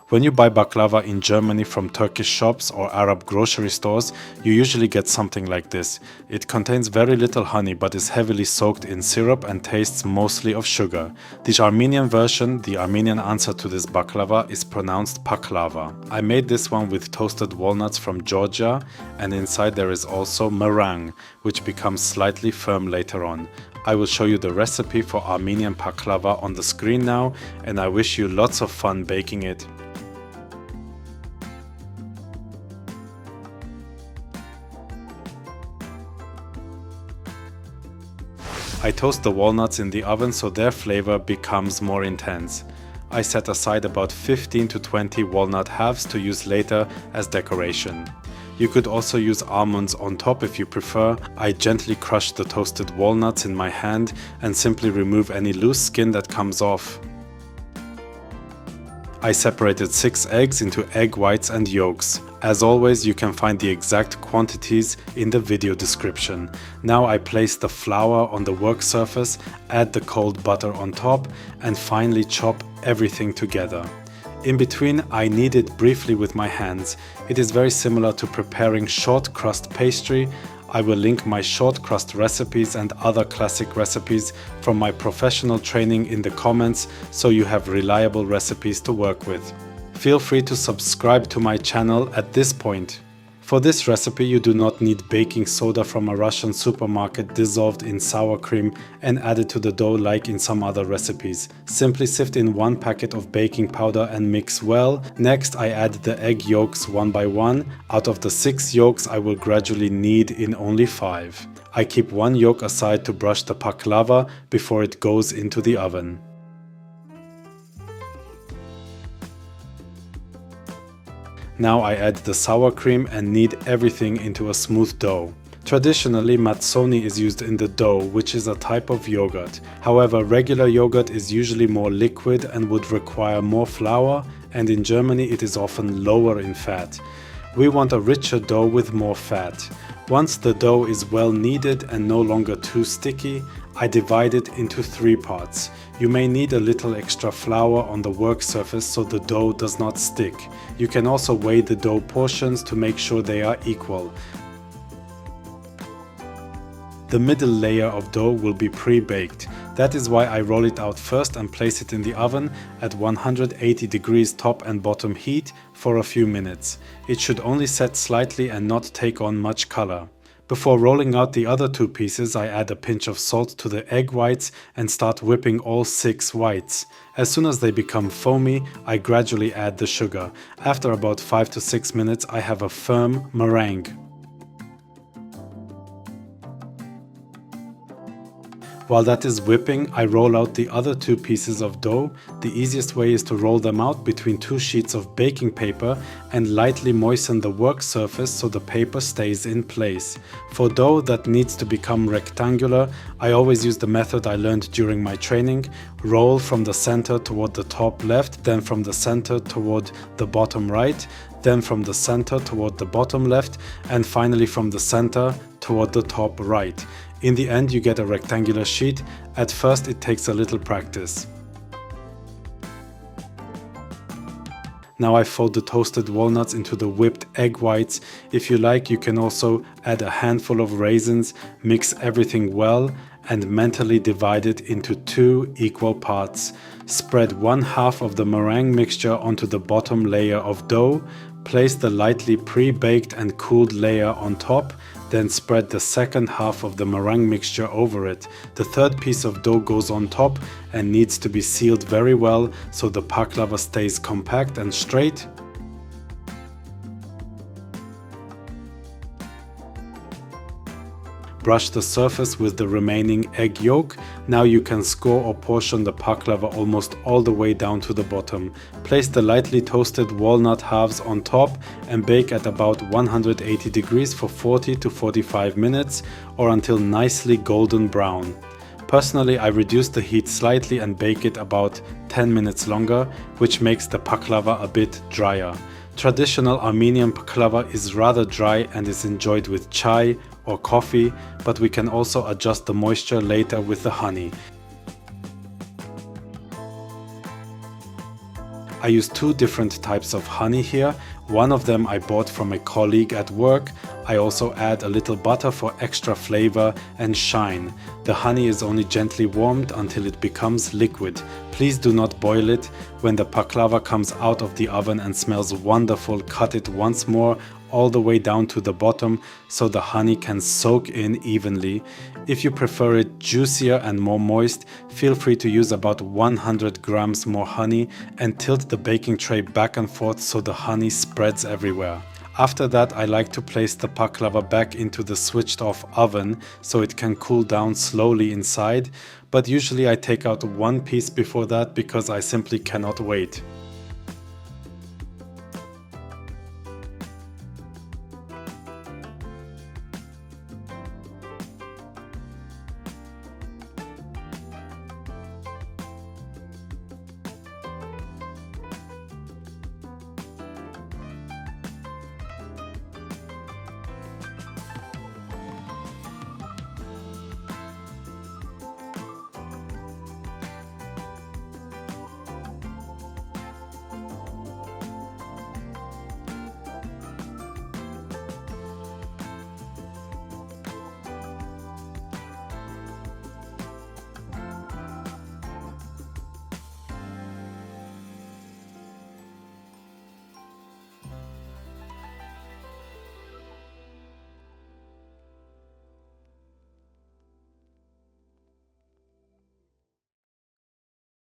When you buy baklava in Germany from Turkish shops or Arab grocery stores, you usually get something like this. It contains very little honey but is heavily soaked in syrup and tastes mostly of sugar. The Armenian version, the Armenian answer to this baklava, is pronounced Pakhlava. I made this one with toasted walnuts from Georgia, and inside there is also meringue, which becomes slightly firm later on. I will show you the recipe for Armenian Pakhlava on the screen now, and I wish you lots of fun baking it. I toast the walnuts in the oven so their flavor becomes more intense. I set aside about 15 to 20 walnut halves to use later as decoration. You could also use almonds on top if you prefer. I gently crush the toasted walnuts in my hand and simply remove any loose skin that comes off. I separated 6 eggs into egg whites and yolks. As always, you can find the exact quantities in the video description. Now I place the flour on the work surface, add the cold butter on top, and finally chop everything together. In between, I knead it briefly with my hands. It is very similar to preparing short crust pastry. I will link my short crust recipes and other classic recipes from my professional training in the comments, so you have reliable recipes to work with. Feel free to subscribe to my channel at this point. For this recipe, you do not need baking soda from a Russian supermarket dissolved in sour cream and added to the dough like in some other recipes. Simply sift in 1 packet of baking powder and mix well. Next, I add the egg yolks one by one. Out of the 6 yolks, I will gradually knead in only 5. I keep 1 yolk aside to brush the pakhlava before it goes into the oven. Now I add the sour cream and knead everything into a smooth dough. Traditionally, matsoni is used in the dough, which is a type of yogurt. However, regular yogurt is usually more liquid and would require more flour, and in Germany it is often lower in fat. We want a richer dough with more fat. Once the dough is well kneaded and no longer too sticky, I divide it into 3 parts. You may need a little extra flour on the work surface so the dough does not stick. You can also weigh the dough portions to make sure they are equal. The middle layer of dough will be pre-baked. That is why I roll it out first and place it in the oven at 180 degrees top and bottom heat for a few minutes. It should only set slightly and not take on much color. Before rolling out the other 2 pieces, I add a pinch of salt to the egg whites and start whipping all 6 whites. As soon as they become foamy, I gradually add the sugar. After about 5 to 6 minutes, I have a firm meringue. While that is whipping, I roll out the other 2 pieces of dough. The easiest way is to roll them out between 2 sheets of baking paper and lightly moisten the work surface so the paper stays in place. For dough that needs to become rectangular, I always use the method I learned during my training. Roll from the center toward the top left, then from the center toward the bottom right, then from the center toward the bottom left, and finally from the center toward the top right. In the end, you get a rectangular sheet. At first, it takes a little practice. Now I fold the toasted walnuts into the whipped egg whites. If you like, you can also add a handful of raisins, mix everything well, and mentally divide it into 2 equal parts. Spread 1/2 of the meringue mixture onto the bottom layer of dough. Place the lightly pre-baked and cooled layer on top, then spread the second half of the meringue mixture over it. The 3rd piece of dough goes on top and needs to be sealed very well so the pakhlava stays compact and straight. Brush the surface with the remaining egg yolk. Now you can score or portion the pakhlava almost all the way down to the bottom. Place the lightly toasted walnut halves on top and bake at about 180 degrees for 40 to 45 minutes or until nicely golden brown. Personally, I reduce the heat slightly and bake it about 10 minutes longer, which makes the pakhlava a bit drier. Traditional Armenian Pakhlava is rather dry and is enjoyed with chai or coffee, but we can also adjust the moisture later with the honey. I use two different types of honey here. One of them I bought from a colleague at work. I also add a little butter for extra flavor and shine. The honey is only gently warmed until it becomes liquid. Please do not boil it. When the pakhlava comes out of the oven and smells wonderful, cut it once more all the way down to the bottom so the honey can soak in evenly. If you prefer it juicier and more moist, feel free to use about 100 grams more honey and tilt the baking tray back and forth so the honey spreads everywhere. After that, I like to place the pakhlava back into the switched off oven so it can cool down slowly inside, but usually I take out one piece before that because I simply cannot wait.